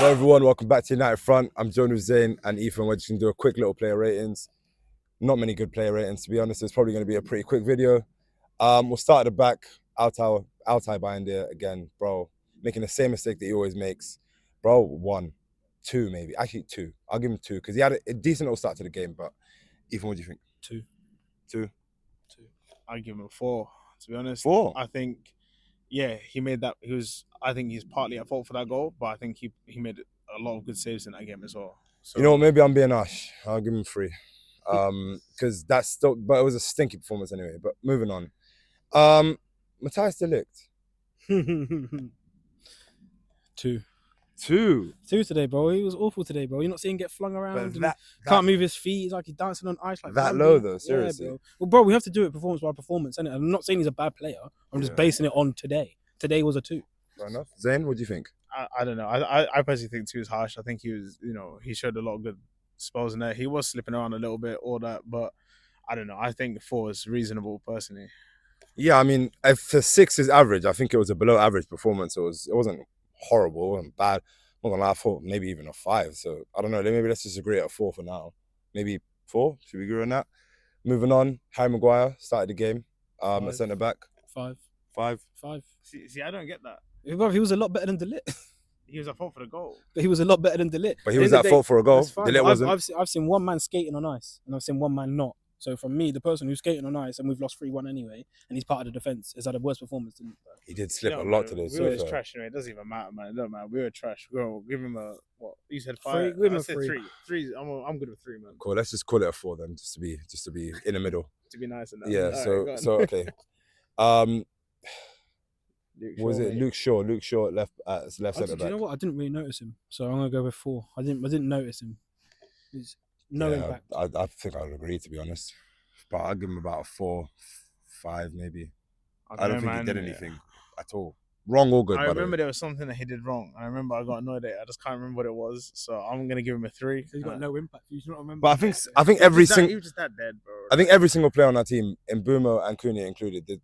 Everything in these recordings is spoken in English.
Hello everyone, welcome back to United Front. I'm joined with Zayn and Ethan. We're just going to do a quick little player ratings. Not many good player ratings, to be honest. It's probably going to be a pretty quick video. We'll start at the back. Altai behind there again, bro. Making the same mistake that he always makes. Bro, 1, 2 maybe. Actually 2. I'll give him 2 because he had a decent little start to the game. But Ethan, what do you think? 2. 2. I'll give him a 4, to be honest. 4? I think, yeah, he made that. I think he's partly at fault for that goal, but I think he made a lot of good saves in that game as well. So, You know what, maybe I'm being harsh. I'll give him 3. Because that's still, but it was a stinky performance anyway. But moving on. Matthias de Ligt. 2. 2 today, bro. He was awful today, bro. You're not seeing him get flung around. But Can't move his feet. He's like he's dancing on ice. Like that low though, seriously. Yeah, bro. Well, bro, we have to do it performance by performance, innit? I'm not saying he's a bad player. I'm just basing it on today. Today was a 2. Fair enough. Zayn, what do you think? I don't know. I personally think 2 is harsh. I think he showed a lot of good spells in there. He was slipping around a little bit, all that, but I don't know. I think 4 is reasonable, personally. Yeah, I mean, if 6 is average, I think it was a below average performance. It wasn't horrible, it wasn't bad. I'm not gonna lie, I thought maybe even a 5. So I don't know. Maybe let's just agree at a 4 for now. Maybe 4. Should we agree on that? Moving on, Harry Maguire started the game. At centre back. 5. 5. See, I don't get that. Bro, he was a lot better than De Ligt. He was at fault for the goal. But he was a lot better than De Ligt. But he was at fault for a goal. De Ligt wasn't. I've seen one man skating on ice, and I've seen one man not. So from me, the person who's skating on ice, and we've lost 3-1 anyway, and he's part of the defence, has had a worse performance than. He did slip a lot today. We were just trash anyway. It doesn't even matter, man. It don't matter. We were trash. We'll give him a what? You said 5. 3. I said 3. 3. I'm good with 3, man. Cool. Let's just call it a 4 then, just to be in the middle. To be nice enough. Yeah. Right, so okay. Was it Luke Shaw? Luke Shaw left centre back. Do you know what? I didn't really notice him, so I'm gonna go with 4. I didn't notice him. He's no impact. I think I would agree, to be honest. But I'll give him about a 4, 5 maybe. I don't think he did anything at all. Wrong or good, I remember there was something that he did wrong. I remember I got annoyed at it. I just can't remember what it was. So I'm going to give him a 3. He's got no impact. You don't remember. But I think every single... He was just that dead, bro. I think every single player on our team, Mbeumo and Cunha included, did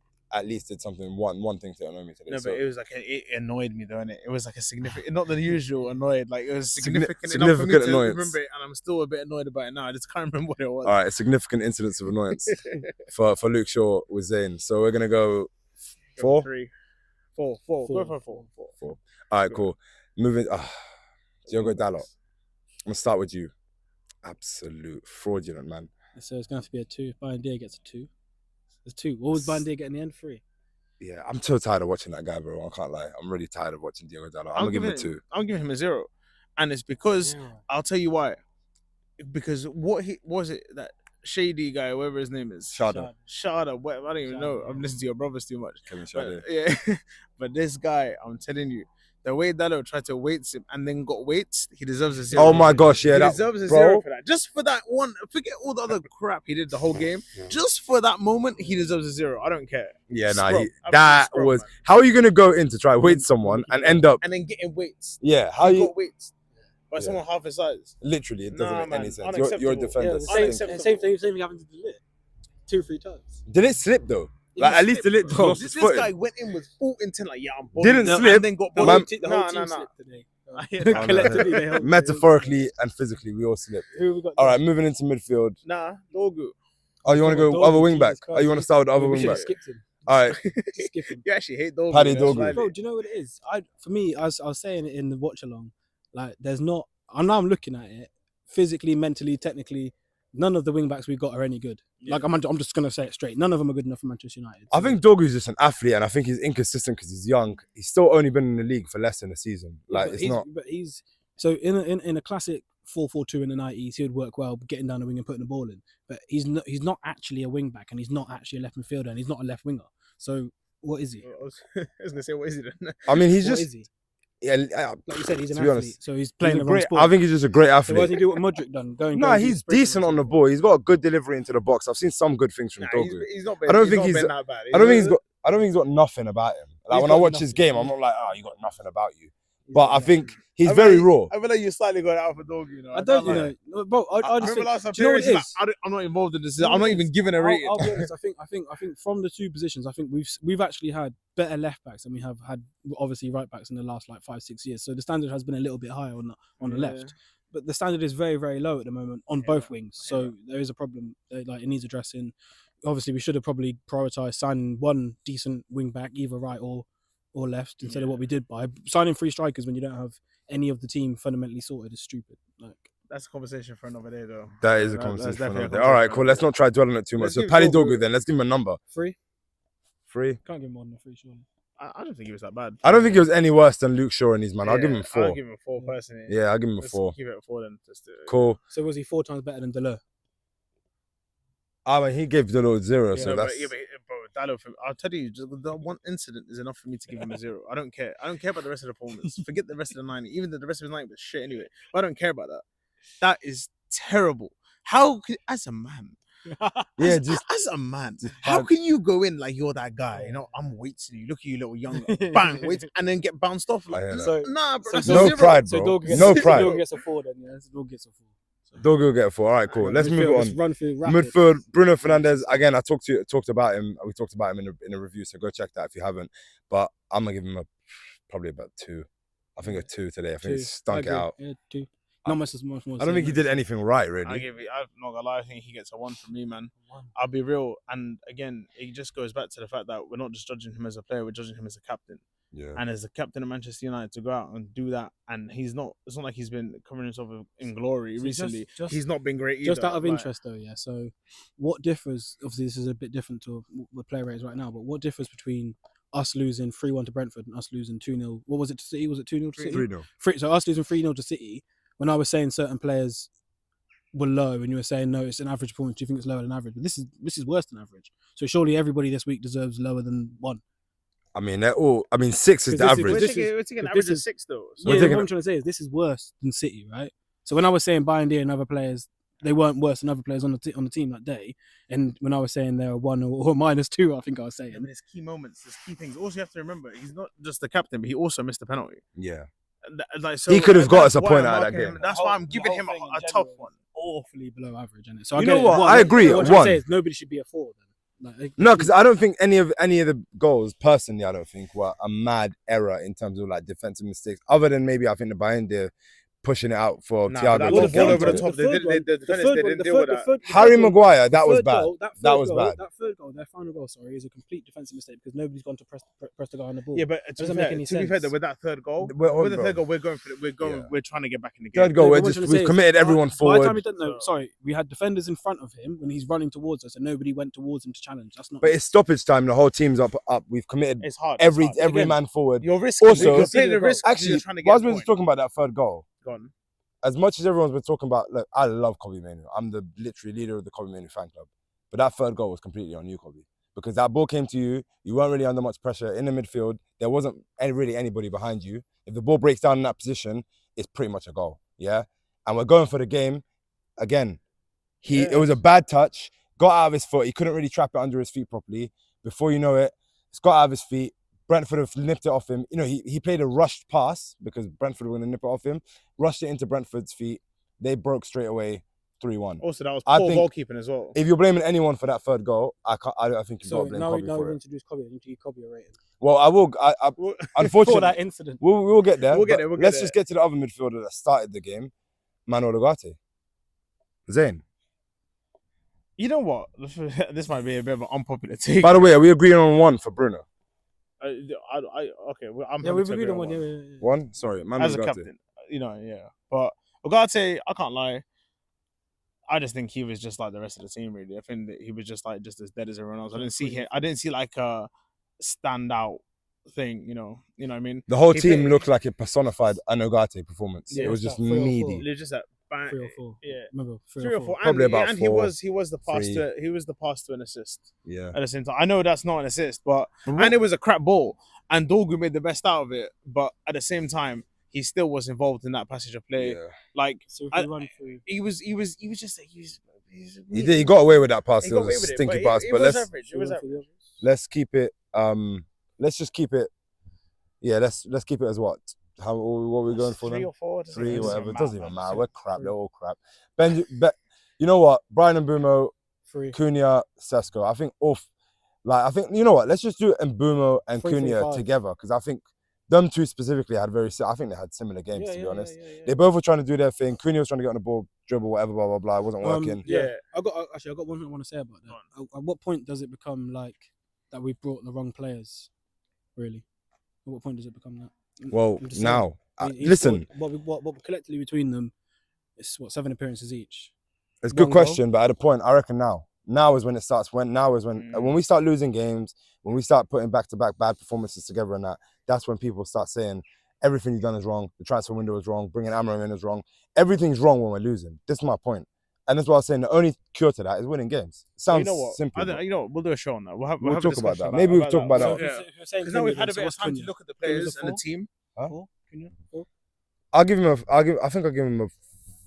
something, one thing to annoy me today. No, but it was like, it annoyed me though, innit? It was like a significant, not the usual annoyed, like it was significant enough for me to remember it, and I'm still a bit annoyed about it now. I just can't remember what it was. All right, a significant incidence of annoyance for Luke Shaw with Zayn. So we're going to go 4? 3. 4. Go for 4. 4. All right, cool. Moving, Diogo Dalot. I'm going to start with you. Absolute fraudulent, man. So it's going to have to be a 2. Bayern gets a 2. There's 2. What was Bayern getting in the end? 3. Yeah, I'm so tired of watching that guy, bro. I can't lie. I'm really tired of watching Diogo Dalot. I'm going to give him a 2. I'm giving him a 0. And it's because, I'll tell you why. Because that shady guy, whatever his name is. Shada. Whatever, I don't even know. I'm listening to your brothers too much. Kevin Shada. Yeah. But this guy, I'm telling you, the way Dalot tried to weights him and then got weights, he deserves a 0. Oh my gosh, yeah. He deserves a 0 for that. Just for that one, forget all the other crap he did the whole game. Just for that moment, he deserves a 0. I don't care. Yeah, that was... Man. How are you going to go in to try weight someone and end up... And then getting weights. Yeah, how he you... got weights. By someone half his size. Literally, it doesn't make any sense. You're a defender. Yeah, same thing happened to De Ligt 2 or 3 times. Did it slip though? Like at least De Ligt lost his foot. This guy went in with full intent, like I'm didn't slip. And then got the whole team slipped today. Collectively, metaphorically and physically, we all slipped. All right, moving into midfield. Nah, Dogu. Oh, you want to go other wing back? Oh, you want to start with the other wing back? Skipped him. All right. Skip him. You actually hate Dogu. Paddy Dogu. Bro, do you know what it is? For me, I was saying it in the watch along. Like, there's not. Now I'm looking at it. Physically, mentally, technically, none of the wing backs we got are any good. Yeah. Like I'm just gonna say it straight. None of them are good enough for Manchester United. I think Dogu's just an athlete, and I think he's inconsistent because he's young. He's still only been in the league for less than a season. Like it's not. But he's so in a classic 4-4-2 in the 90s, he would work well getting down the wing and putting the ball in. But he's not actually a wing back, and he's not actually a left midfielder, and he's not a left winger. So what is he? I was gonna say, what is he then? I mean, he's what just. Is he? Yeah, like you said, he's an athlete, honest, so he's playing the wrong sport. I think he's just a great athlete. So what does he do what Modric done? He's decent on the ball. He's got a good delivery into the box. I've seen some good things from Dogu. He's not been, I don't think he's that bad. I don't think he's got nothing about him. Like when I watch his game, I'm not like, you got nothing about you. but I think he's very raw. I feel like you slightly got out for Dog, you know. I don't, bro. I just think, do you know what it is? I'm not involved in this. I'm not even giving a rating. I'll be honest. I think from the two positions, I think we've actually had better left backs than we have had obviously right backs in the last like 5-6 years. So the standard has been a little bit higher on the left, but the standard is very, very low at the moment on both wings. So there is a problem. Like it needs addressing. Obviously, we should have probably prioritised signing one decent wing back, either right or left, instead of what we did by signing 3 strikers when you don't have any of the team fundamentally sorted is stupid. Like that's a conversation for another day, though. That is a conversation for another day. All right, cool. Let's not try dwelling on it too much. So Paddy Dogu, then let's give him a number. 3. 3. Can't give him more than a 3, surely. I don't think he was that bad. I don't think he was any worse than Luke Shaw and his man. I'll give him 4. I'll give him a 4 personally. Yeah, I'll give him a Let's 4. Keep it at 4 then. Cool. So was he 4 times better than Deleu? I mean, he gave Deleu 0, so that's. Bro, Dalot, I'll tell you, just the one incident is enough for me to give him a 0. I don't care. I don't care about the rest of the performance. Forget the rest of the 90. Even though the rest of his 90 was shit anyway. But I don't care about that. That is terrible. How could, as a man, as a man, how can you go in like you're that guy? You know, I'm waiting you. Look at you, little younger. Bang, wait, and then get bounced off. Like, nah, bro. That's no pride, so bro. No pride. Dog gets a 4 then. Yeah, Dog gets a 4. Dogu will get a 4. All right, cool. Let's move on. Run through midfield, Bruno Fernandes. Again, I talked about him. We talked about him in a review, so go check that if you haven't. But I'm gonna give him probably about 2. I think a 2 today. I think he stunk it out. Yeah, 2. Not much more. I don't think he did anything right, really. I'm not gonna lie. I think he gets a 1 from me, man. I'll be real. And again, it just goes back to the fact that we're not just judging him as a player; we're judging him as a captain. Yeah. And as the captain of Manchester United to go out and do that, and it's not like he's been covering himself in glory recently. He's not been great either. Just out of interest though, yeah. So what differs, obviously this is a bit different to what player rate is right now, but what differs between us losing 3-1 to Brentford and us losing 2-0? What was it to City? Was it 2-0 to City? 3-0. So us losing 3-0 to City, when I was saying certain players were low and you were saying no, it's an average performance, do you think it's lower than average? But this is worse than average. So surely everybody this week deserves lower than 1. I mean, they're all. I mean, 6 is the average. We're taking an average of 6 though. So yeah, what I'm trying to say is this is worse than City, right? So when I was saying Bayern and other players, they weren't worse than other players on the team that day. And when I was saying they were 1 or -2, I think I was saying. Yeah, but there's key moments, there's key things. Also, you have to remember, he's not just the captain, but he also missed the penalty. Yeah. Like, so he could have got us a point out of that game. That's why I'm giving him a tough one. Awfully below average, isn't it? So you know what? I agree. What I'm trying to say is nobody should be a 4 then. No, because I don't think any of the goals, personally, I don't think were a mad error in terms of like defensive mistakes. Other than maybe I think the Bayern did pushing it out for Thiago. All over the top. The defenders didn't deal with that. Harry Maguire, that was bad. That was bad. That third goal, their final goal, sorry, is a complete defensive mistake because nobody's gone to press the guy on the ball. Yeah, but to be fair, with that third goal, we're going for it. We're trying to get back in the game. Third goal, we've committed everyone forward. By the time sorry, we had defenders in front of him when he's running towards us, and nobody went towards him to challenge. That's not. But it's stoppage time. The whole team's up. We've committed. It's hard. Every man forward. You're risking. Also, actually, whilst we're talking about that third goal, go on. As much as everyone's been talking about, look, I love Kobe Mainoo. I'm the literally leader of the Kobe Mainoo fan club. But that third goal was completely on you, Kobe. Because that ball came to you, you weren't really under much pressure in the midfield. There wasn't really anybody behind you. If the ball breaks down in that position, it's pretty much a goal, yeah? And we're going for the game. Again, it was a bad touch, got out of his foot. He couldn't really trap it under his feet properly. Before you know it, it's got out of his feet. Brentford have nipped it off him. You know, he played a rushed pass because Brentford were going to nip it off him. Rushed it into Brentford's feet. They broke straight away 3-1. Also, that was poor goalkeeping as well. If you're blaming anyone for that third goal, I think you've got to blame Kobe for it. Now we've introduced Kobe. I need to give Kobe a rating. Well, I will. Unfortunately, for that incident. We'll get there. Let's just get to the other midfielder that started the game, Manuel Ugarte. Zayn. You know what? This might be a bit of an unpopular take. By the way, are we agreeing on 1 for Bruno? Okay. We've agreed on 1. Yeah. 1? Sorry, Manuel as a Ugarte. captain, yeah. But Ugarte, I can't lie. I just think he was just like the rest of the team. Really, I think that he was just as dead as everyone else. I didn't see like a standout thing. You know what I mean. The whole team looked like it personified an Ugarte performance. It was just needy. It was just that. 3 or 4. Yeah, remember 3 or 4. Probably about 4. He was the pass to an assist. Yeah. At the same time, I know that's not an assist, but and it was a crap ball, and Dogu made the best out of it. But at the same time, he still was involved in that passage of play. Yeah. Like he was just he got away with that pass. It was a stinky pass, but let's keep it. Let's just keep it. Yeah, let's keep it as what? what are we going for Three then? or four. doesn't Three, even whatever. It doesn't even matter. Three. We're crap. Three. They're all crap. You know what? Brian and Bumo, 3. Cunha, Sesko. I think you know what? Let's just do Mbumo and 3-3-5. Cunha together because I think them two specifically had I think they had similar games to be honest. Yeah. They both were trying to do their thing. Cunha was trying to get on the ball, dribble, whatever, blah blah blah. It wasn't working. Yeah. I got one thing I want to say about that. At what point does it become like that we brought the wrong players? Really? At what point does it become that? Well, I'm just now He listen, scored, what collectively between them, it's 7 appearances each. it's a good One goal. question, but at a point, I reckon now is when it starts. When we start losing games, when we start putting back-to-back bad performances together, and that's when people start saying everything you've done is wrong. The transfer window is wrong. Bringing Amorim in is wrong. Everything's wrong when we're losing. This is my point, and that's why I was saying the only cure to that is winning games. Sounds you know what? simple. You know what? We'll do a show on that. We'll have We'll a talk about discussion that. Maybe we'll talk about that. Yeah. Because Because now we've had a bit of time to look at the players and the team. Huh? 4? Cunha? 4? I think I'll give him a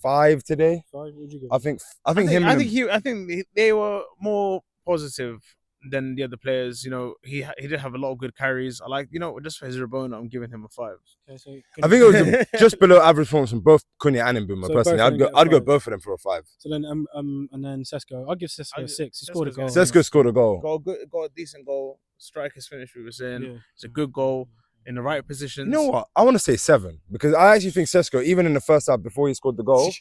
5 today. 5? What would you give? I think they were more positive than the other players. You know, he did have a lot of good carries. I like, just for his Rabona, I'm giving him a 5. Okay, so I think it was just below average performance from both Cunha and Mbuma. So Personally, both of them I'd get go 5. both of them for a 5. So then and then Sesko, I'll give Sesko a 6. He scored a goal. Sesko scored a goal. Got a decent goal. Striker's finish, we were saying. Yeah. It's a good goal in the right positions. You know what? I want to say 7 because I actually think Sesko, even in the first half before he scored the goal.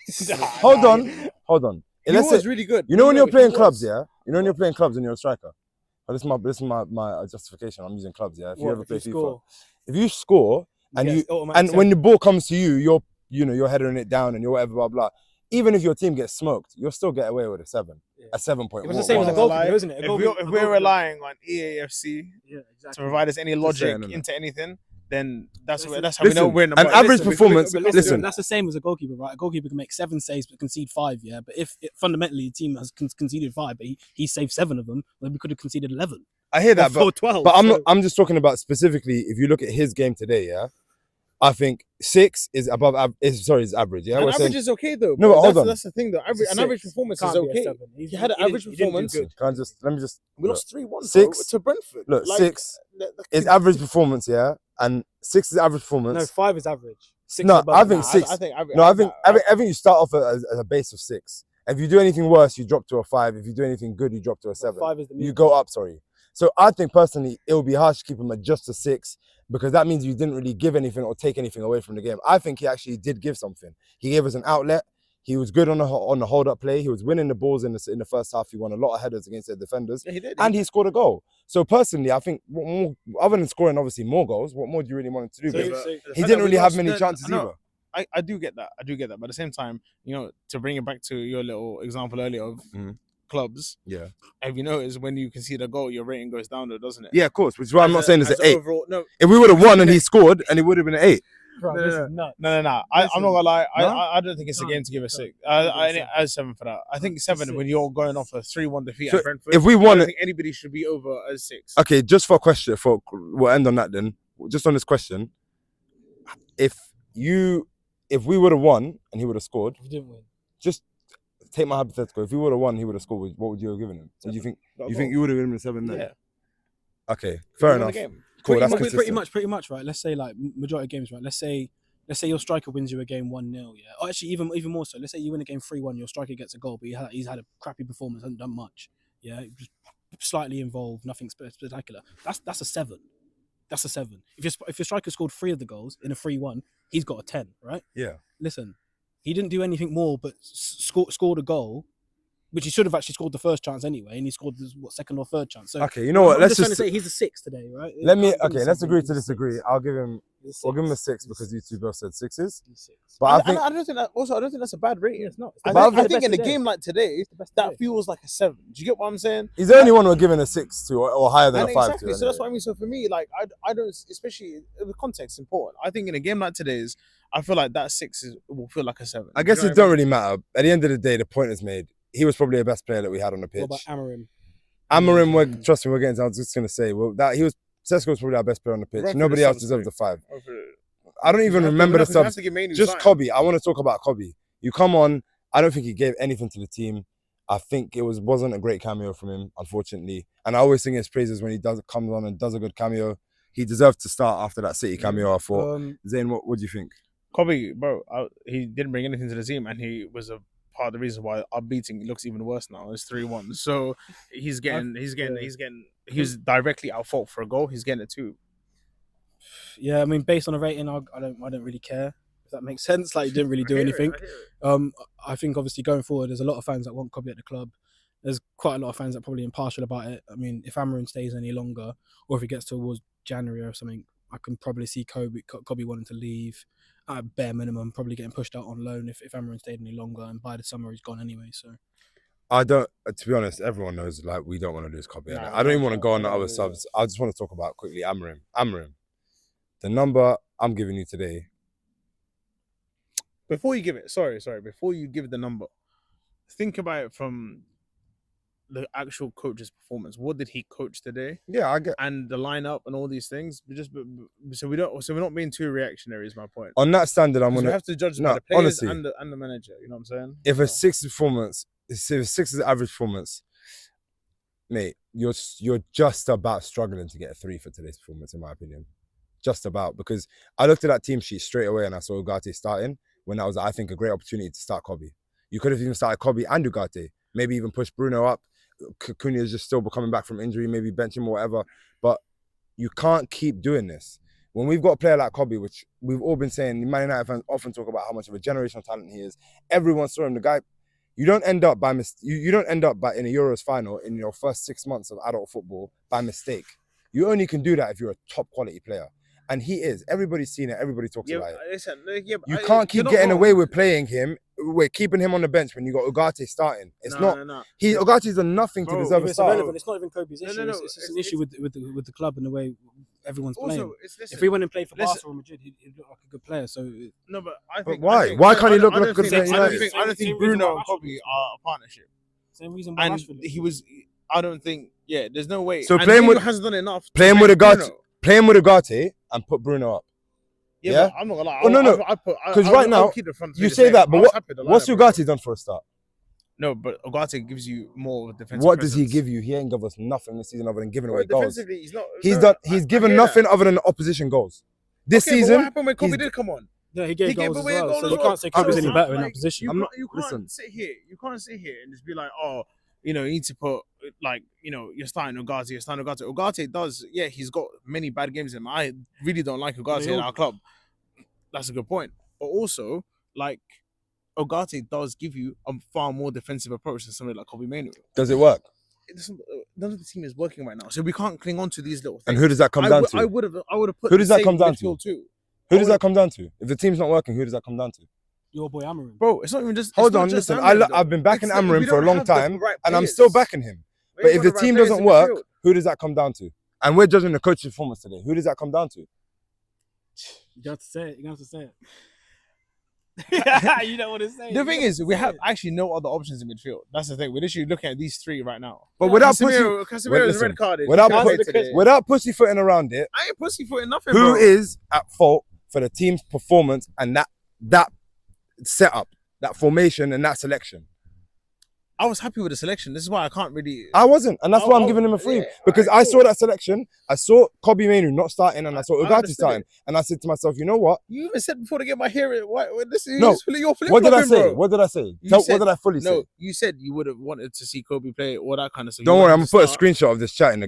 Hold on. He was really good. You know when you're playing He clubs, was. yeah. You know when you're playing clubs and you're a striker. Oh, this is my justification. I'm using clubs, yeah. If you ever play FIFA, if you score and when the ball comes to you, you're heading it down and you're whatever blah blah. Even if your team gets smoked, you'll still get away with a 7, a 7.1. It was the same as a goalkeeper, isn't it? If we're relying on EAFC to provide us any logic into anything, then that's how we know we're in the an average performance. Listen, that's the same as a goalkeeper, right? A goalkeeper can make 7 saves but concede 5, yeah. But if fundamentally the team has conceded 5, but he saved 7 of them, then we could have conceded 11. I hear that, but 12. But I'm just talking about specifically. If you look at his game today, yeah, I think 6 is above. Is average. Yeah, an average is okay though. No, but hold on. That's the thing though. An average performance is okay. He had an average performance. Let me just. We lost 3-1 6 to Brentford. Look, 6 is average performance, yeah, and 6 is average performance. No, 5 is average. 6 no, is above I think that. 6. I think you start off as a base of 6. If you do anything worse, you drop to a 5. If you do anything good, you drop to a 7. 5 is the you go up. Sorry. So I think personally, it would be harsh to keep him at just a 6 because that means you didn't really give anything or take anything away from the game. I think he actually did give something. He gave us an outlet. He was good on the hold-up play. He was winning the balls in the first half. He won a lot of headers against the defenders. Yeah, he did. And he scored a goal. So personally, I think other than scoring obviously more goals, what more do you really want him to do? He didn't really have many chances either. I do get that. But at the same time, to bring it back to your little example earlier of clubs, yeah. Have you noticed when you concede a goal, your rating goes down, though, doesn't it? Yeah, of course. Which is why I'm not saying it's an 8. Overall, no. If we would have won and he scored, and it would have been an 8. Bro, No. this is nuts. No. I'm not gonna lie. No? I don't think it's a game to give a 6. I 7 for that. I think 7 when you're going off a 3-1 defeat So at Brentford. if we I won don't it, think anybody should be over as 6. okay. Just for a question, we'll end on that then. Just on this question, if we would have won and he would have scored, We didn't win. just take my hypothetical. If he would have won, he would have scored. What would you have given him? So you think you would have given him a 7 then? Yeah. Okay, fair We won enough. the game. Cool, that's Pretty much, right? Let's say like majority of games, right? Let's say your striker wins you a game 1-0, yeah. Or actually, even more so. Let's say you win a game 3-1, your striker gets a goal, but he's had a crappy performance, hasn't done much. Yeah, just slightly involved, nothing spectacular. That's a 7. That's a 7. If your striker scored 3 of the goals in a 3-1, he's got a 10, right? Yeah. Listen, he didn't do anything more but scored a goal, which he should have actually scored the first chance anyway, and he scored the second or third chance. So Okay, you know what? I'm Let's trying to just say he's a 6 today, right? let's agree to disagree. We'll give him a 6 because you two both said 6s. But I think I don't think that's a bad rating. it's not. I think in a game like today, that feels like a 7. Do you get what I'm saying? he's the only one we're giving a 6 to or higher than a 5 exactly. to. So that's what I mean. So for me, like I don't, especially the context is important. I think in a game like today's, I feel like that 6 will feel like a 7. I guess it don't really matter. At the end of the day, the point is made. He was probably the best player that we had on the pitch. What about Amorim? Amorim, trust me, we're getting. I was just gonna say, Sesko was probably our best player on the pitch. Brentford Nobody is else deserves the 5. I don't even remember the subs. Just Kobe. I want to talk about Kobe. You come on. I don't think he gave anything to the team. I think it wasn't a great cameo from him, unfortunately. And I always sing his praises when he comes on and does a good cameo. he deserved to start after that City cameo. I thought. Zayn, what do you think? Kobe, bro, he didn't bring anything to the team, and he was a part of the reason why our beating looks even worse now. It's 3-1. So he was directly at fault for a goal. He's getting it too. Yeah, I mean, based on a rating, I don't really care if that makes sense. Like, he didn't really do anything. I think obviously going forward, there's a lot of fans that want Kobe at the club. There's quite a lot of fans that are probably impartial about it. I mean, if Amorim stays any longer, or if it gets towards January or something, I can probably see Kobe wanting to leave at bare minimum, probably getting pushed out on loan if Amorim stayed any longer, and by the summer he's gone anyway. So I don't. To be honest, everyone knows like we don't want to lose Kobe. I don't even want to go on the other subs. I just want to talk about quickly Amorim. The number I'm giving you today. Before you give it, before you give the number, think about it from the actual coach's performance. What did he coach today? Yeah, I get. And the lineup and all these things. So we're not being too reactionary. Is my point. On that standard, I'm gonna have to judge by the players and the manager. You know what I'm saying? If a 6 performance, if 6 is the average performance, mate, you're just about struggling to get a 3 for today's performance, in my opinion. Just about, because I looked at that team sheet straight away and I saw Ugarte starting when that was, I think, a great opportunity to start Kobe. You could have even started Kobe and Ugarte, maybe even push Bruno up. Cunha is just still coming back from injury, maybe bench him or whatever. But you can't keep doing this. When we've got a player like Kobe, which we've all been saying, Man United fans often talk about how much of a generational talent he is. Everyone saw him. The guy, you don't end up in a Euros final in your first 6 months of adult football by mistake. You only can do that if you're a top quality player. And he is. Everybody's seen it. Everybody talks about it. Listen, you can't keep getting away with playing him. We're keeping him on the bench when you got Ugarte starting. It's not. Ugarte's done nothing to deserve a start. Irrelevant. It's not even Kobe's issue. It's just an issue with the club and the way everyone's playing. If he went and played for Barcelona or Madrid, he'd look like a good player. So no, but I think. Why? Why can't he look like a good player? I don't think Bruno and Kobe are a partnership. Same reason why Rashford. He was. I don't think. Yeah, there's no way. So playing with hasn't done enough. Playing with Ugarte and put Bruno up. Yeah, I'm not gonna lie. No. Because right now you say that, but what's Ugarte done for a start? No, but Ugarte gives you more defensive. What does he give you? He ain't give us nothing this season other than giving away goals. Defensively, he's not. He's given nothing other than opposition goals. This season, what happened when Kobe did come on? Yeah, he gave goals as well. So you can't say Kobe's any better in that position. You can't sit here and just be like, oh, you need to put you're starting Ugarte. Ugarte does, yeah, he's got many bad games in him. I really don't like Ugarte in our club. That's a good point. But also, Ugarte does give you a far more defensive approach than somebody like Kobe Mainoo. Does it work? None of the team is working right now, so we can't cling on to these little things. And who does that come down to? I would have put. Who does that come down to? Too. Who does that come down to? If the team's not working, who does that come down to? Your boy Amorim. Bro, it's not even just. Hold on, listen. I've been backing Amorim for a long time, and I'm still backing him. But if the team doesn't work, who does that come down to? And we're judging the coach's performance today. Who does that come down to? You have to say it. You have to say it. You don't want to say it. The thing is, we have actually no other options in midfield. That's the thing. We're literally looking at these 3 right now. But without Casemiro is red carded. Without pussyfooting around it, I ain't pussyfooting nothing. Who bro. is at fault for the team's performance and that setup, that formation, and that selection? I was happy with the selection. This is why I can't really. I wasn't, and that's why I'm giving him a 3 because I saw that selection. I saw Kobe Mainoo not starting, and I saw Ugarte starting, and I said to myself, you know what? You even said before to get my hair. What did I say? What did I say? What did I fully say? No, you said you would have wanted to see Kobe play all that kind of stuff. Don't worry, I'm gonna put a screenshot of this chat in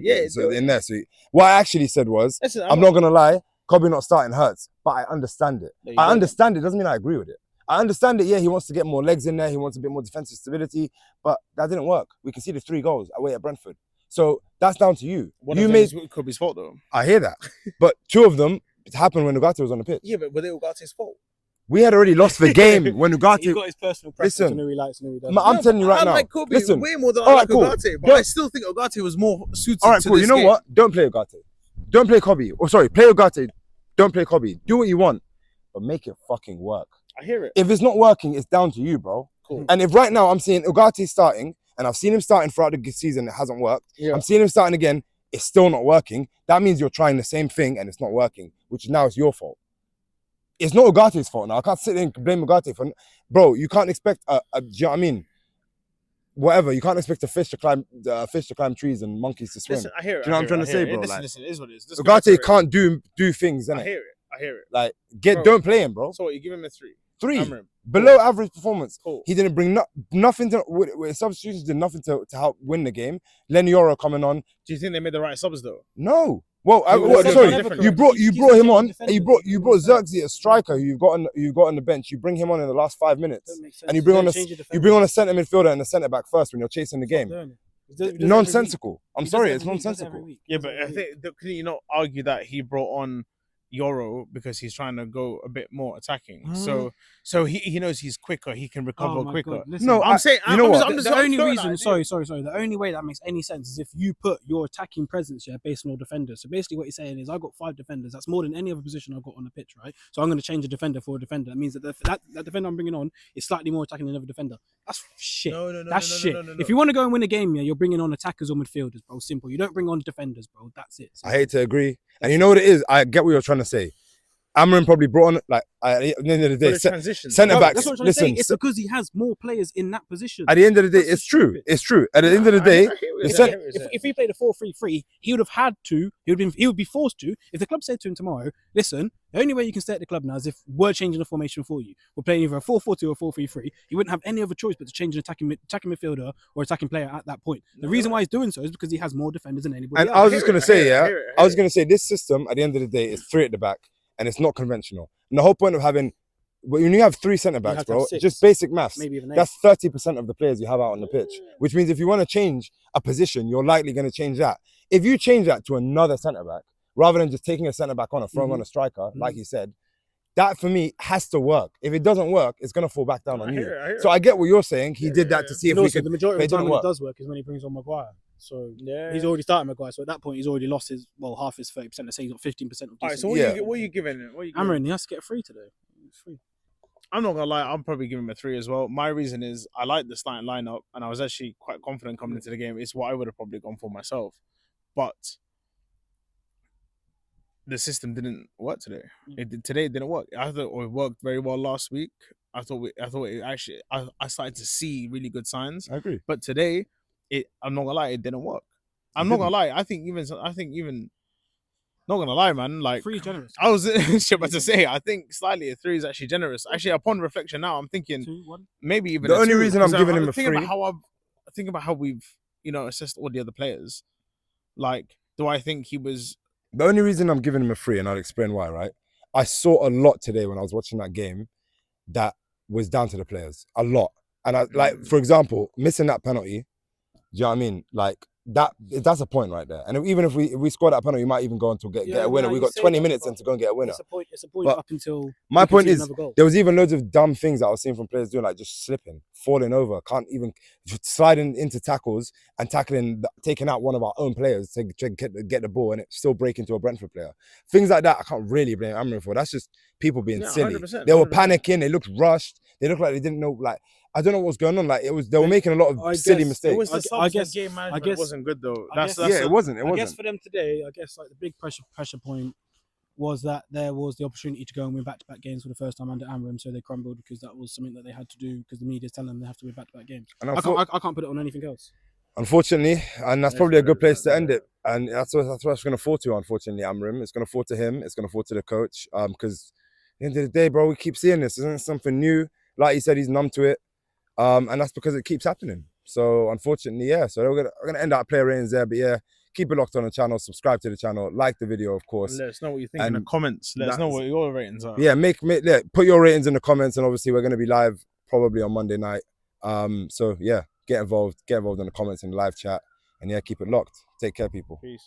there. So what I actually said was, I'm not gonna lie, Kobe not starting hurts, but I understand it. I understand it. Doesn't mean I agree with it. I understand it. Yeah, he wants to get more legs in there. He wants a bit more defensive stability, but that didn't work. We conceded 3 goals away at Brentford. So that's down to you. You made Kobe's fault though. I hear that, but 2 of them happened when Ugarte was on the pitch. Yeah, but were they Ugarte's fault? We had already lost the game when Ugarte. He got his personal preference and who he likes and who he doesn't. I'm telling you right now. I like Kobe way more than I like Ugarte, but I still think Ugarte was more suited. All right, cool. You know what? Don't play Ugarte. Don't play Kobe. Play Ugarte. Don't play Kobe. Do what you want, but make it fucking work. I hear it. If it's not working, it's down to you, bro. Cool. And if right now I'm seeing Ugarte starting, and I've seen him starting throughout the season, it hasn't worked. Yeah. I'm seeing him starting again, it's still not working. That means you're trying the same thing and it's not working, which now is your fault. It's not Ugarte's fault now. I can't sit there and blame Ugarte for... Bro, you can't expect do you know what I mean? whatever. You can't expect a fish to climb trees and monkeys to swim. Listen, I hear it. Do you know what I'm trying to say, bro? Listen, Like, listen, it is what it is. Let's go back to Ugarte it. can't do things, I innit? hear it. I hear it. Like, Bro. don't play him, bro. So what, you give him a 3? 3. Amorim. Below average performance. Cool. He didn't bring nothing to with substitutions. Did nothing to help win the game. Lenioro coming on. Do you think they made the right subs though? No. Well, was sorry. different. You brought him on. Defenders. You brought Xerxes, a striker who you've got on the bench. You bring him on in the last 5 minutes, and you bring on a centre midfielder and a centre back first when you're chasing the game. Nonsensical. I'm sorry, it's nonsensical. Yeah, but I think can you not argue that he brought on Euro because he's trying to go a bit more attacking? So he knows he's quicker. He can recover quicker. No, I'm saying you know what? The only reason, sorry. The only way that makes any sense is if you put your attacking presence based on your defenders. So basically, what he's saying is, I got 5 defenders. That's more than any other position I've got on the pitch, right? So I'm going to change a defender for a defender. That means that that defender I'm bringing on is slightly more attacking than another defender. That's shit. That's shit. If you want to go and win a game, you're bringing on attackers or midfielders, bro. Simple. You don't bring on defenders, bro. That's it. I hate to agree, and you know what it is. I get what you're trying to say. Amorim probably brought on, like, at the end of the day, centre backs. That's what I'm trying to say. It's because he has more players in that position. At the end of the day, it's true. It's true. At the end of the day, if he played a 4-3-3, he would have had to. He would be forced to. If the club said to him tomorrow, "Listen, the only way you can stay at the club now is if we're changing the formation for you. We're playing either a 4-4-2 or 4-3-3." He wouldn't have any other choice but to change an attacking midfielder or attacking player at that point. The reason why he's doing so is because he has more defenders than anybody else. And I was just going to say, I was going to say, this system at the end of the day is 3 at the back, and it's not conventional. And the whole point of having, when you have 3 centre backs, bro, just basic maths. Maybe even 8. That's 30% of the players you have out on the pitch, which means if you want to change a position, you're likely going to change that. If you change that to another centre back, rather than just taking a centre back on and throwing on a striker, like he said, that for me has to work. If it doesn't work, it's going to fall back down on you. So I get what you're saying. He did that to see if we could. The majority of the time when it does work is when he brings on Maguire. So he's already starting Maguire. So at that point, he's already lost half his 30%. Let's say he's got 15% of. Alright, so what are you giving him? Amorim, he has to get a 3 today. I'm not gonna lie, I'm probably giving him a 3 as well. My reason is I like the starting lineup, and I was actually quite confident coming into the game. It's what I would have probably gone for myself, but the system didn't work today. Today it didn't work. I thought it worked very well last week. I thought it actually. I started to see really good signs. I agree. But today, I'm not gonna lie, it didn't work. I'm not gonna lie. I think even. Not gonna lie, man. Like 3 is generous. I was about to say, I think slightly a 3 is actually generous. Actually, upon reflection now, I'm thinking 2, 1. maybe even the a only 2, reason I'm giving him a 3. Think about how we've assessed all the other players. Like, do I think he was? The only reason I'm giving him a 3, and I'll explain why. Right, I saw a lot today when I was watching that game that was down to the players. A lot, and like, for example, missing that penalty. Do you know what I mean? Like. That's a point right there. And even if we score that penalty, we might even go on to get a winner. We got 20 minutes in to go and get a winner. It's a point up until my point is there was even loads of dumb things that I was seeing from players doing, like just slipping, falling over, can't even sliding into tackles and taking out one of our own players to get the ball and it still break into a Brentford player. Things like that I can't really blame Amorim for. That's just people being silly. 100%, they were panicking. They looked rushed. They looked like they didn't know. Like, I don't know what was going on. Like, they were making a lot of silly mistakes. It was the game management wasn't good though. It wasn't. I guess for them today, like the big pressure point was that there was the opportunity to go and win back-to-back games for the first time under Amorim, so they crumbled because that was something that they had to do because the media's telling them they have to win back-to-back games. And I can't put it on anything else. Unfortunately, and that's probably a good place to end it. And that's what it's going to fall to, unfortunately, Amorim. It's going to fall to him. It's going to fall to the coach. Because at the end of the day, bro, we keep seeing this. Isn't it something new? Like he said, he's numb to it. And that's because it keeps happening. So unfortunately, yeah. So we're gonna end our player ratings there. But yeah, keep it locked on the channel. Subscribe to the channel. Like the video, of course. Let us know what you think in the comments. Let us know what your ratings are. Yeah, put your ratings in the comments. And obviously, we're gonna be live probably on Monday night. So yeah, get involved in the comments in the live chat. And yeah, keep it locked. Take care, people. Peace.